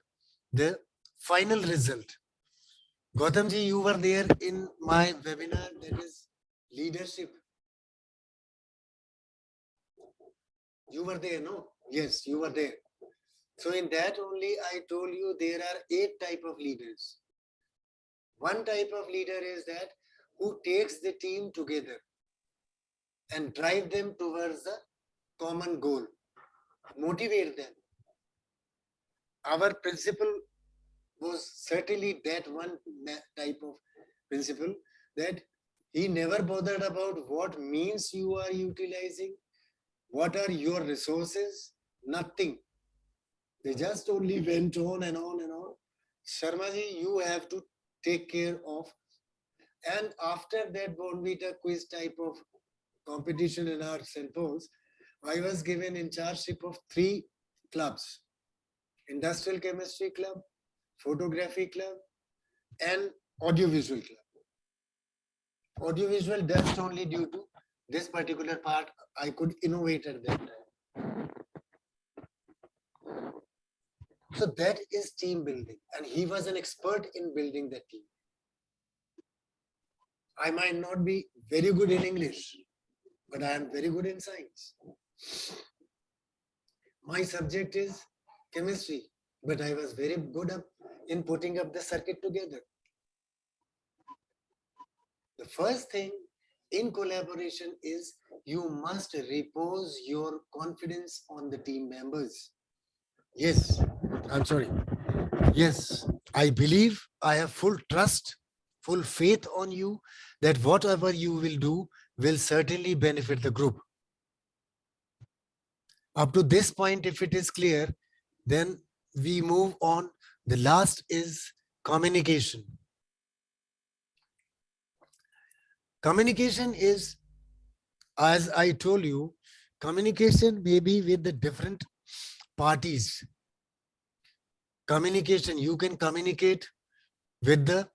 the final result. Gautamji, you were there in my webinar, that is leadership. You were there, no? Yes, you were there. So in that only I told you there are 8 types of leaders. One type of leader is that who takes the team together and drive them towards the common goal, motivate them. Our principle was certainly that one type of principle, that he never bothered about what means you are utilizing, what are your resources, nothing. They just only went on and on and on. Sharmaji, you have to take care of. And after that Bonvita quiz type of competition in our St. Paul's, I was given in chargeship of 3 clubs: Industrial Chemistry Club, Photography Club, and Audiovisual Club. Audiovisual dust only due to this particular part I could innovate at that time. So that is team building, and he was an expert in building the team. I might not be very good in English, but I am very good in science. My subject is chemistry, but I was very good in putting up the circuit together. The first thing in collaboration is you must repose your confidence on the team members. Yes, I'm sorry. Yes, I believe I have full trust, full faith on you that whatever you will do will certainly benefit the group. Up to this point, if it is clear, then we move on. The last is communication. Communication is, as I told you, communication may be with the different parties. Communication, you can communicate with the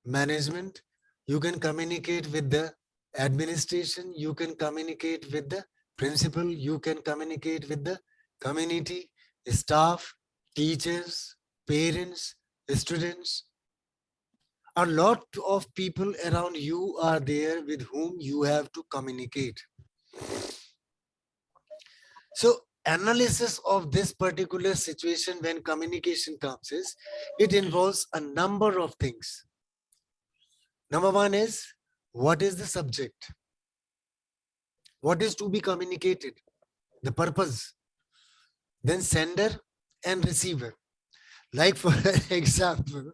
management, you can communicate with the administration, you can communicate with the principal, you can communicate with the community, staff, teachers, parents, students. A lot of people around you are there with whom you have to communicate. So analysis of this particular situation when communication comes is, it involves a number of things. Number one is, what is the subject? What is to be communicated? The purpose. Then sender and receiver. Like for example,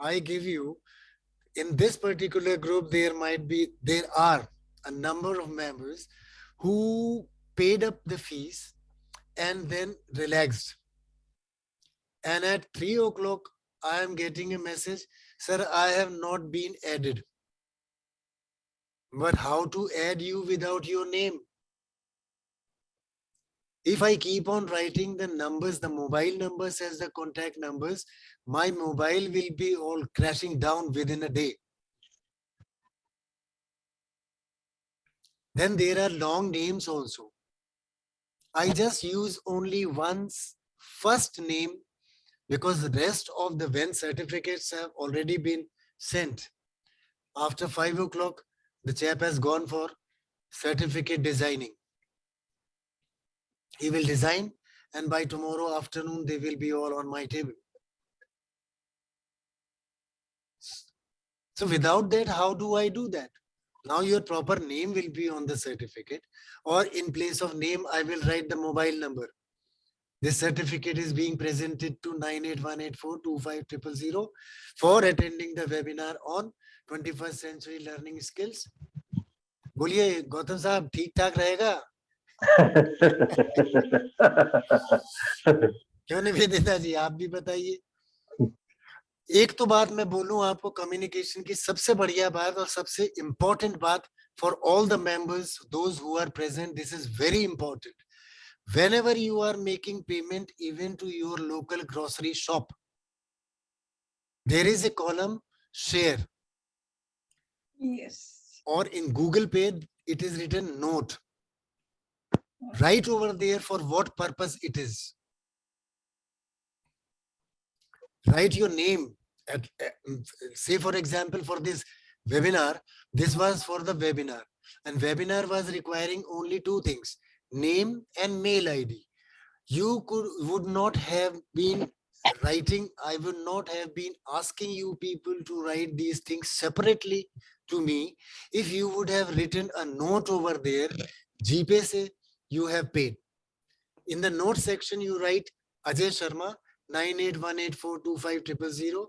I give you, in this particular group, there are a number of members who paid up the fees and then relaxed. And at 3 o'clock, I am getting a message, sir, I have not been added. But how to add you without your name? If I keep on writing the numbers, the mobile numbers as the contact numbers, my mobile will be all crashing down within a day. Then there are long names also. I just use only one's first name because the rest of the when certificates have already been sent. After 5 o'clock, the chap has gone for certificate designing. He will design, and by tomorrow afternoon, they will be all on my table. So without that, how do I do that? Now your proper name will be on the certificate, or in place of name, I will write the mobile number. This certificate is being presented to 9818425000 for attending the webinar on 21st century learning skills. बोलिए गौतम साहब, ठीक ठाक रहेगा? क्यों नहीं वेदिता जी, आप भी बताइए. एक तो बात मैं बोलूं आपको, कम्युनिकेशन की सबसे बढ़िया बात और सबसे इंपॉर्टेंट बात for all the members, those who are present, this is very important. Whenever you are making payment even to your local grocery shop, there is a column share.
Yes.
Or in Google Pay, it is written note. Write over there for what purpose it is. Write your name. Say for example, for this webinar, this was for the webinar, and webinar was requiring only two things: name and mail ID. You would not have been writing, I would not have been asking you people to write these things separately to me if you would have written a note over there. GPay se you have paid. In the note section, you write Ajay Sharma 9818425000.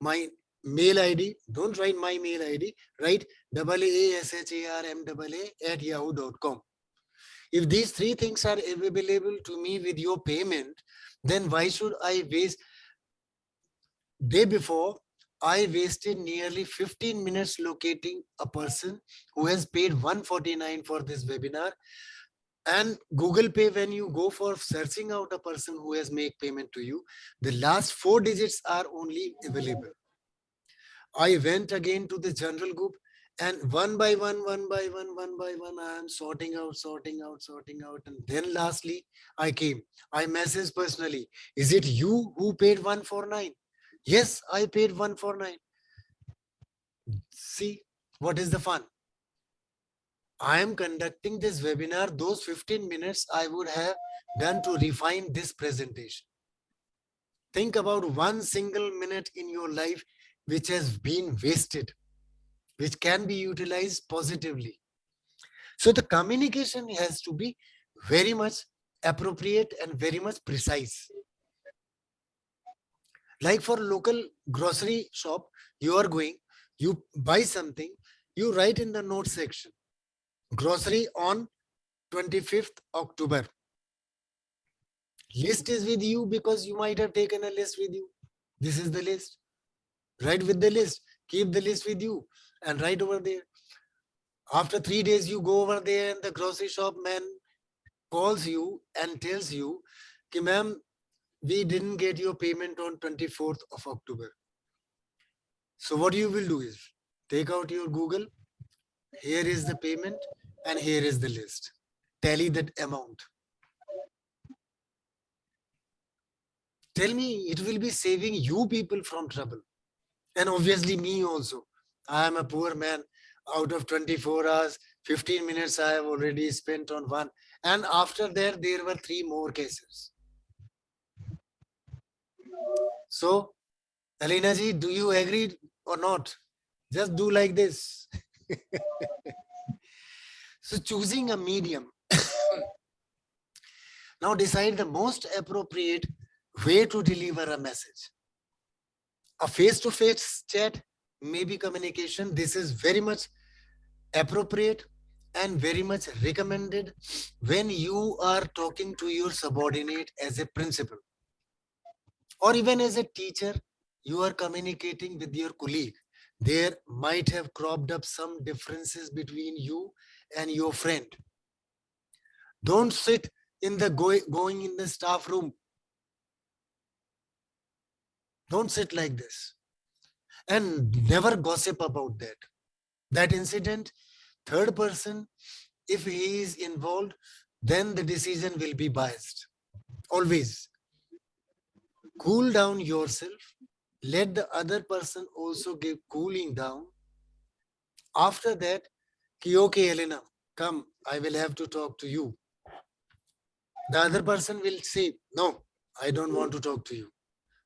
My mail ID, don't write my mail ID, write AASHARMAA@yahoo.com. If these three things are available to me with your payment, then why should I waste? Day before, I wasted nearly 15 minutes locating a person who has paid 149 for this webinar. And Google Pay, when you go for searching out a person who has made payment to you, the last 4 digits are only available. I went again to the general group And one by one, I am sorting out. And then lastly, I came. I messaged personally. Is it you who paid 149? Yes, I paid 149. See, what is the fun? I am conducting this webinar. Those 15 minutes I would have done to refine this presentation. Think about one single minute in your life which has been wasted, which can be utilized positively. So the communication has to be very much appropriate and very much precise. Like for local grocery shop, you are going, you buy something, you write in the note section, grocery on 25th October. List is with you because you might have taken a list with you. This is the list. Write with the list. Keep the list with you and write over there. After 3 days, you go over there and the grocery shop man calls you and tells you, ma'am, we didn't get your payment on 24th of October. So what you will do is take out your Google. Here is the payment and here is the list. Tally that amount. Tell me, it will be saving you people from trouble. And obviously me also. I am a poor man. Out of 24 hours, 15 minutes I have already spent on one. And after that, there were 3 more cases. So, Alina ji, do you agree or not? Just do like this. So choosing a medium. Now decide the most appropriate way to deliver a message. A face-to-face chat, maybe communication. This is very much appropriate and very much recommended when you are talking to your subordinate as a principal. Or even as a teacher, you are communicating with your colleague. There might have cropped up some differences between you and your friend. Don't sit in the going in the staff room. Don't sit like this. And never gossip about that. That incident, third person, if he is involved, then the decision will be biased. Always. Cool down yourself. Let the other person also give cooling down. After that, okay, Elena, come, I will have to talk to you. The other person will say, no, I don't want to talk to you.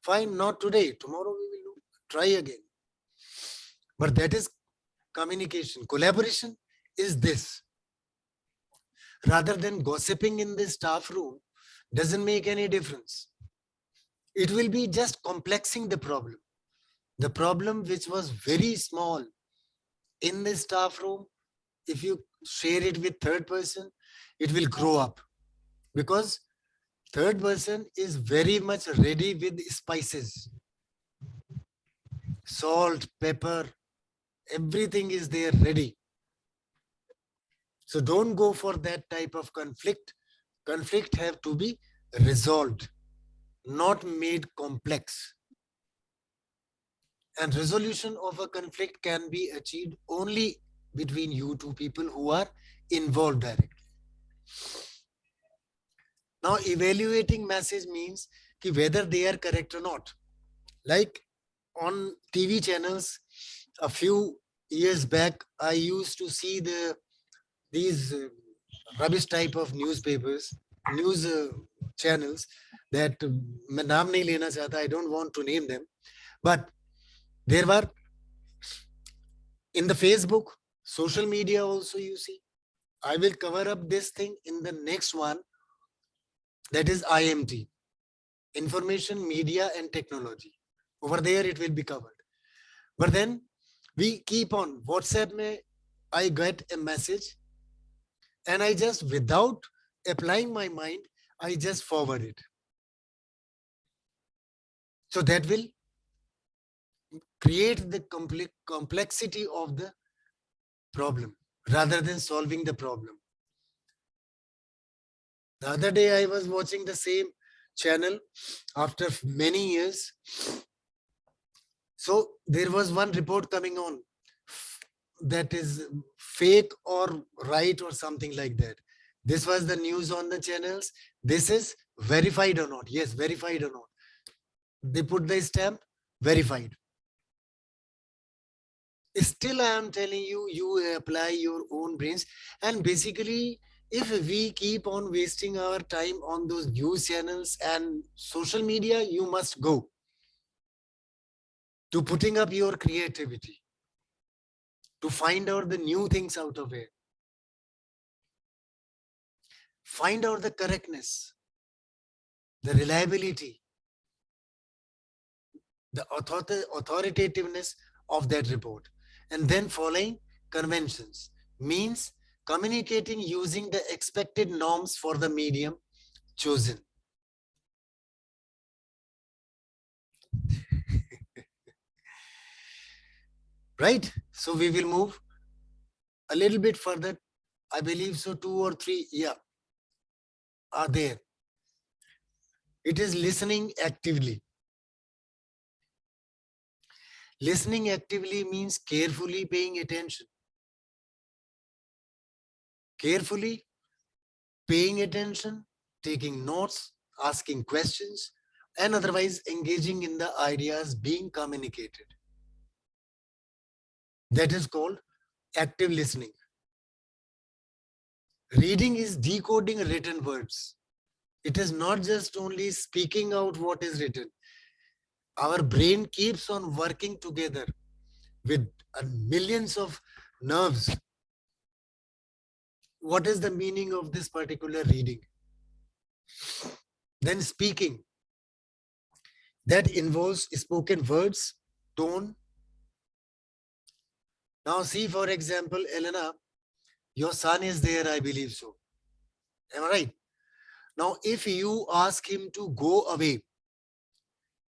Fine, not today. Tomorrow we will try again. But that is communication. Collaboration is this. Rather than gossiping in the staff room, doesn't make any difference. It will be just complexing the problem. The problem which was very small in the staff room, if you share it with third person, it will grow up. Because third person is very much ready with spices. Salt, pepper, everything is there ready. So don't go for that type of conflict. Conflict have to be resolved, not made complex. And resolution of a conflict can be achieved only between you two people who are involved directly. Now, evaluating message means whether they are correct or not. Like on TV channels, a few years back, I used to see these rubbish type of newspapers, news channels that मैं नाम नहीं लेना चाहता, I don't want to name them, but there were in the Facebook, social media also you see. I will cover up this thing in the next one, that is IMT, Information, Media and Technology. Over there it will be covered. But then we keep on WhatsApp mein, I get a message and I just, without applying my mind, I just forward it. So that will create the complexity of the problem rather than solving the problem. The other day I was watching the same channel after many years. So there was one report coming on. that is fake or right or something like that. This was the news on the channels. This is verified or not. Yes, verified or not. They put the stamp, verified. Still, I am telling you, you apply your own brains. And basically, if we keep on wasting our time on those news channels and social media, you must go to putting up your creativity, to find out the new things out of it. Find out the correctness, the reliability, the authoritativeness of that report. And then following conventions means communicating using the expected norms for the medium chosen. Right? So we will move a little bit further. I believe so 2 or 3, yeah, are there. It is listening actively. Listening actively means carefully paying attention. Carefully paying attention, taking notes, asking questions, and otherwise engaging in the ideas being communicated. That is called active listening. Reading is decoding written words. It is not just only speaking out what is written. Our brain keeps on working together with millions of nerves. What is the meaning of this particular reading? Then speaking. That involves spoken words, tone. Now see, for example, Elena, your son is there, I believe so. Am I right? Now, if you ask him to go away,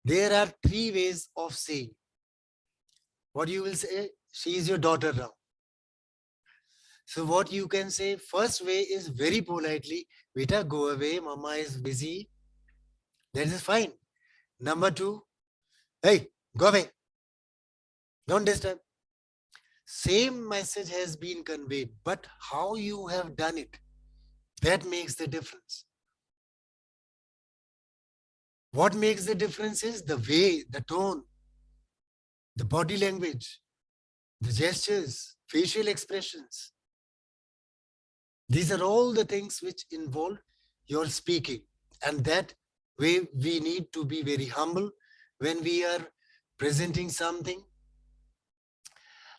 there are 3 ways of saying. What you will say, she is your daughter now. So what you can say, first way is very politely, beta, go away, mama is busy. That is fine. Number 2, hey, go away. Don't disturb. Same message has been conveyed, but how you have done it, that makes the difference. What makes the difference is the way, the tone, the body language, the gestures, facial expressions. These are all the things which involve your speaking. And that way we need to be very humble when we are presenting something.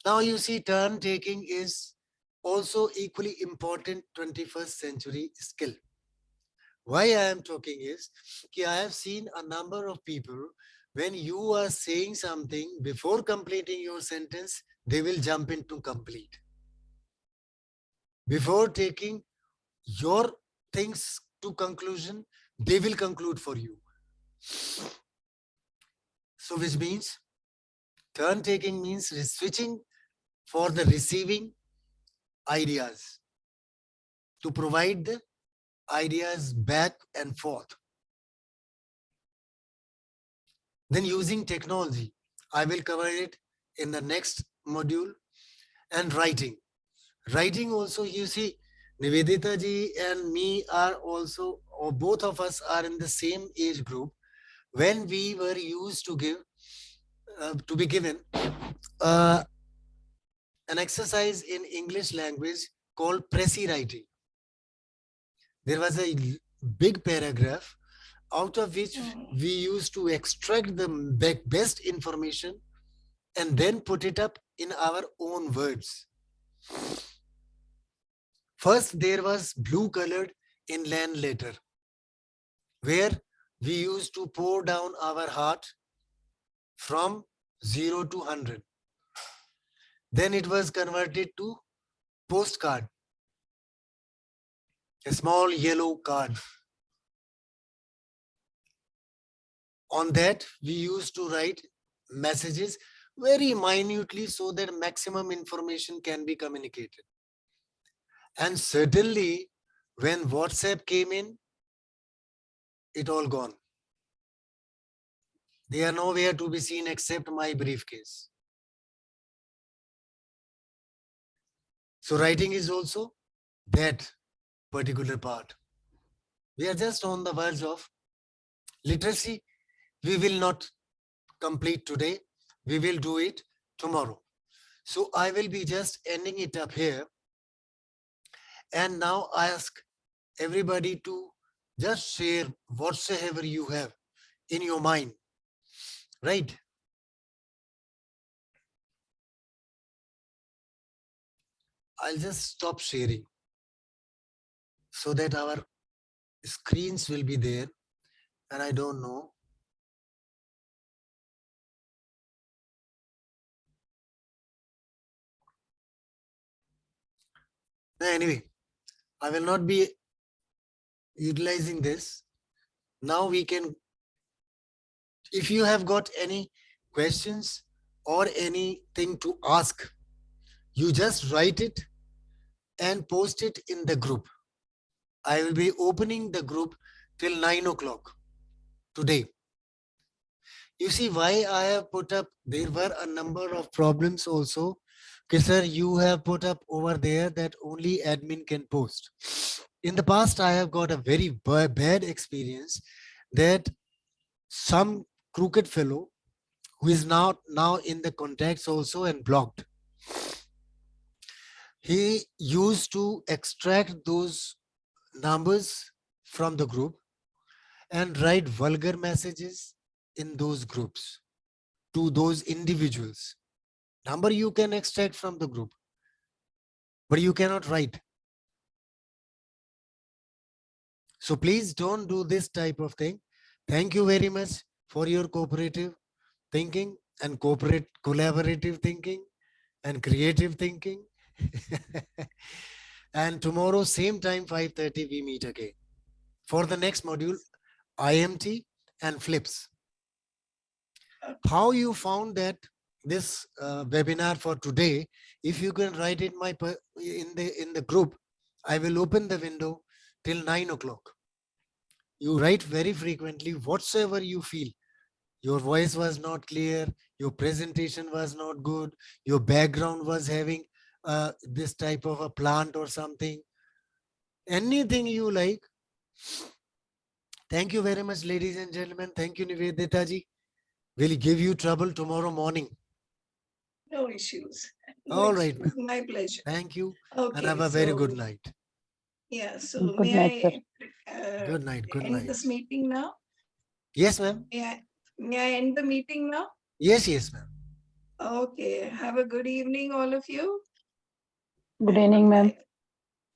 Now you see, turn taking is also equally important 21st century skill. Why I am talking is, I have seen a number of people, when you are saying something, before completing your sentence, they will jump into complete. Before taking your things to conclusion, they will conclude for you. So which means, turn taking means switching for the receiving ideas, to provide the ideas back and forth. Then using technology, I will cover it in the next module. And writing. Writing also, you see, Nivedita ji and me are also, or both of us are in the same age group, when we were used to give, to be given an exercise in English language called Prezi writing. There was a big paragraph out of which we used to extract the best information and then put it up in our own words. First, there was blue colored inland letter, where we used to pour down our heart from 0 to 100. Then it was converted to postcard, a small yellow card. On that, we used to write messages very minutely so that maximum information can be communicated. And certainly, when WhatsApp came in, it all gone. They are nowhere to be seen except my briefcase. So writing is also that particular part. We are just on the verge of literacy. We will not complete today. We will do it tomorrow. So I will be just ending it up here. And now I ask everybody to just share whatsoever you have in your mind, right? I'll just stop sharing so that our screens will be there. And I don't know. Anyway, I will not be utilizing this. Now we can, if you have got any questions or anything to ask, you just write it and post it in the group. I will be opening the group till 9 o'clock today. You see why I have put up, there were a number of problems also. Okay, sir, you have put up over there that only admin can post. In the past, I have got a very bad experience that some crooked fellow who is now in the contacts also and blocked. He used to extract those numbers from the group and write vulgar messages in those groups to those individuals. Number you can extract from the group, but you cannot write. So please don't do this type of thing. Thank you very much for your cooperative thinking and collaborative thinking and creative thinking. And tomorrow, same time, 5:30, we meet again for the next module, IMT and flips. How you found that this webinar for today, if you can write it in the group, I will open the window till 9 o'clock. You write very frequently whatsoever you feel. Your voice was not clear, your presentation was not good, your background was having this type of a plant or something. Anything you like. Thank you very much, ladies and gentlemen. Thank you, Nivedita ji. Will give you trouble tomorrow morning.
No issues. No
All right,
issues. My pleasure.
thank you.
Okay.
And have a very good
so-
night.
Yeah, so
Good night, sir.
Good night. Good
end
night.
this meeting now?
Yes, ma'am.
May I end the meeting now?
Yes, ma'am.
Okay. Have a good evening, all of you.
Good evening, ma'am.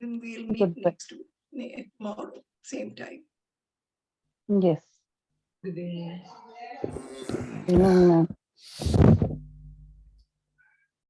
And we'll meet
Goodbye.
next week, tomorrow, same time.
Yes.
Good evening.
Good evening, ma'am.